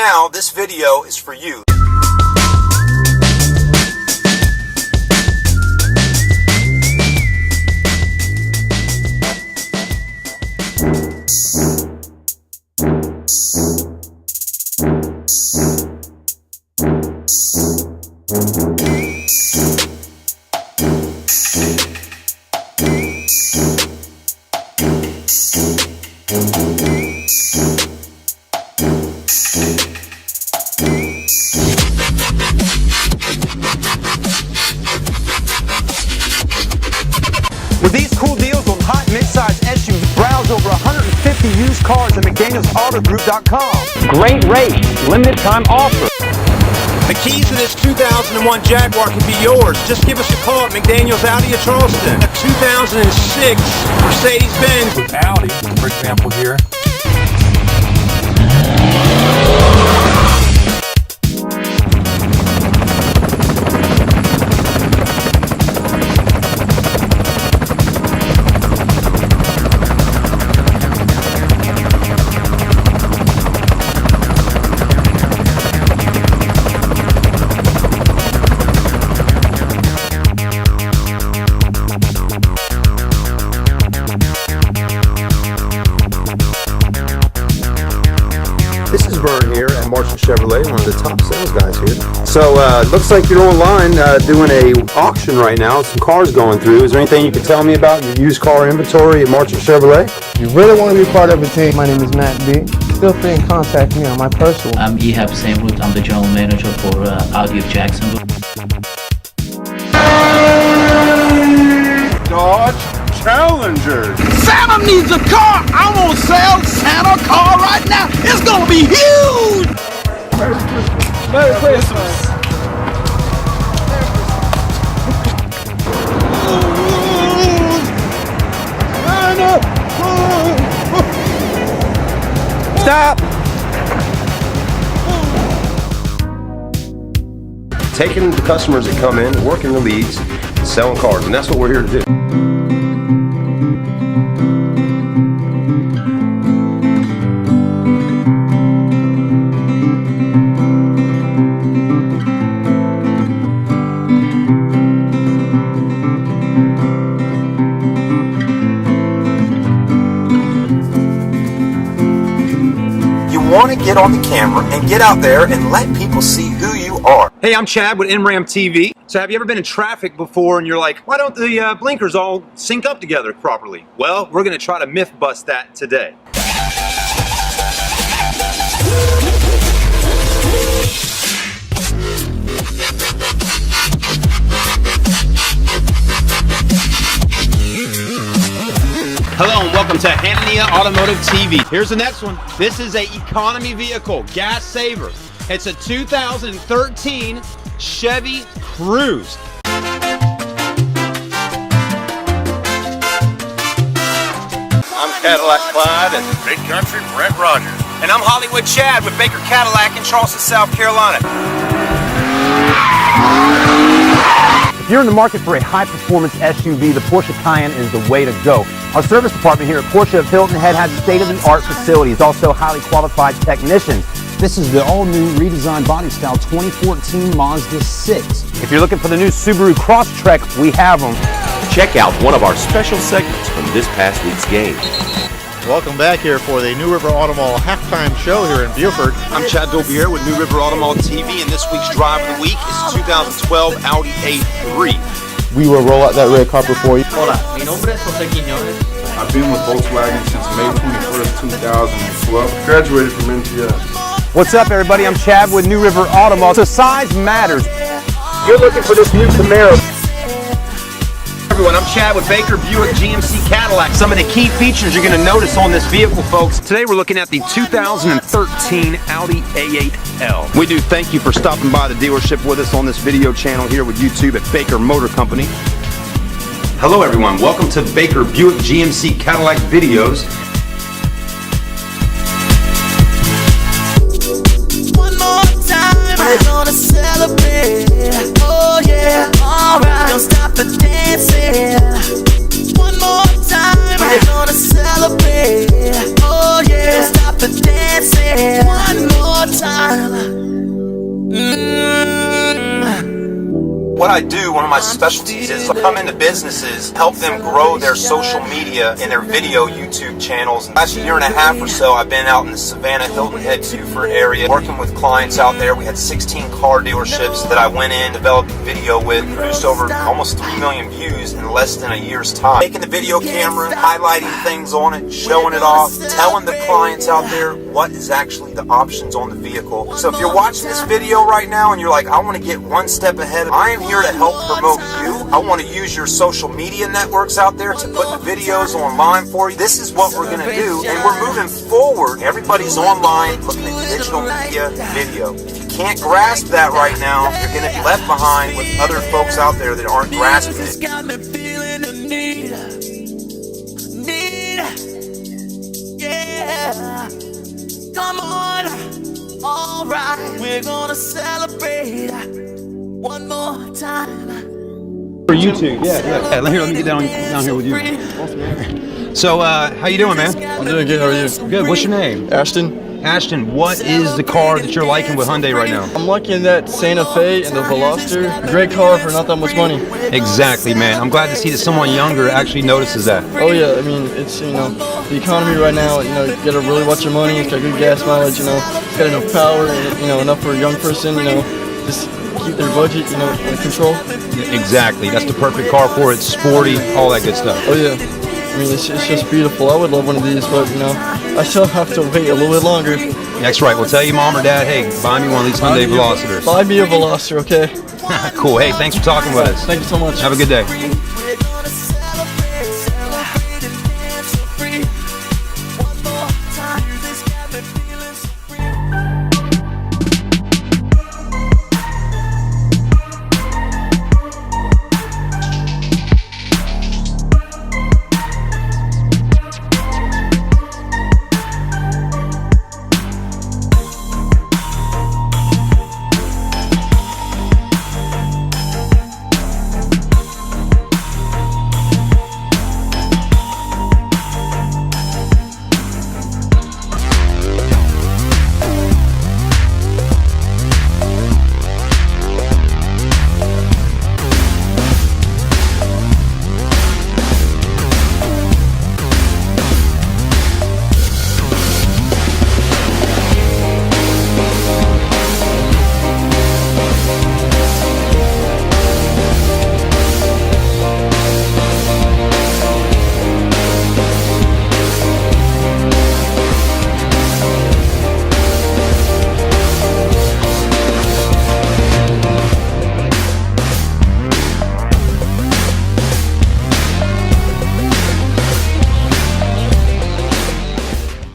now, this video is for you. With these cool deals on hot mid-size SUVs, browse over 150 used cars at McDanielsAutoGroup.com. Great rates, limited time offer. The keys to this 2001 Jaguar can be yours. Just give us a call at McDaniels Audi of Charleston. A 2006 Mercedes-Benz. With Audi, for example, here. This is Vern here at Marshall Chevrolet, one of the top sales guys here. So looks like you're online doing a auction right now. Some cars going through. Is there anything you can tell me about your used car inventory at Marshall Chevrolet? If you really want to be part of the team, my name is Matt B. Feel free and contact me on my personal. I'm Ehab Samwood. I'm the general manager for Audi of Jacksonville. Dodge Challengers. Santa needs a car. I'm gonna sell Santa a car right now. It's gonna be huge. Merry Christmas. Stop! Taking the customers that come in, working the leads, selling cars, and that's what we're here to do. You want to get on the camera and get out there and let people see who you are. Hey, I'm Chad with NRAM TV. So have you ever been in traffic before and you're like, why don't the blinkers all sync up together properly? Well, we're going to try to myth bust that today. Hello and welcome to Hanania Automotive TV. Here's the next one. This is a economy vehicle, gas saver. It's a 2013 Chevy Cruze. I'm Cadillac Clyde and Big Country Brett Rogers. And I'm Hollywood Chad with Baker Cadillac in Charleston, South Carolina. If you're in the market for a high-performance SUV, the Porsche Cayenne is the way to go. Our service department here at Porsche of Hilton Head has state-of-the-art facilities, also highly qualified technicians. This is the all-new redesigned body style 2014 Mazda 6. If you're looking for the new Subaru Crosstrek, we have them. Check out one of our special segments from this past week's game. Welcome back here for the New River Auto Mall halftime show here in Beaufort. I'm Chad Dobier with New River Auto Mall TV, and this week's drive of the week is 2012 Audi A3. We will roll out that red carpet for you. Hola, mi nombre es José Quiñones. I've been with Volkswagen since May 21st, 2012. Graduated from NTS. What's up, everybody? I'm Chad with New River Auto Mall. So size matters. You're looking for this new Camaro. Everyone, I'm Chad with Baker Buick GMC Cadillac. Some of the key features you're going to notice on this vehicle, folks. Today we're looking at the 2013 Audi A8L. We do thank you for stopping by the dealership with us on this video channel here with YouTube at Baker Motor Company. Hello everyone, welcome to Baker Buick GMC Cadillac videos. One more time, we're gonna celebrate. Oh yeah, alright. Don't stop the dancing. One more time, we're gonna celebrate. Oh yeah, don't stop the dancing. One more time. What I do, one of my specialties is I come into businesses, help them grow their social media and their video YouTube channels. Last year and a half or so, I've been out in the Savannah, Hilton Head, Buford area, working with clients out there. We had 16 car dealerships that I went in, developed a video with, produced over almost 3 million views in less than a year's time. Taking the video camera, highlighting things on it, showing it off, telling the clients out there what is actually the options on the vehicle. So if you're watching this video right now and you're like, I want to get one step ahead, I am here to help promote you. I want to use your social media networks out there to put the videos online for you. This is what we're going to do, and we're moving forward. Everybody's online looking at digital media video. If you can't grasp that right now, you're going to be left behind with other folks out there that aren't grasping it. Got me feeling the need. Yeah. Come on. All right, we're gonna celebrate one more time. For YouTube, yeah. Let me get down here with you. So, how you doing, man? I'm doing good. How are you? Good. What's your name? Ashton. Ashton, what is the car that you're liking with Hyundai right now? I'm liking that Santa Fe and the Veloster. Great car for not that much money. Exactly, man. I'm glad to see that someone younger actually notices that. Oh yeah, I mean, it's, the economy right now, you gotta really watch your money. It's got good gas mileage, it's got enough power, and, enough for a young person, just keep their budget, under control. Exactly. That's the perfect car for it. It's sporty, all that good stuff. Oh yeah. I mean, it's just beautiful. I would love one of these, but, I still have to wait a little bit longer. That's right. Well, tell your mom or dad, hey, buy me one of these Hyundai Velocitors. Buy me a Veloster, okay? Cool. Hey, thanks for talking with us. Thank you so much. Have a good day.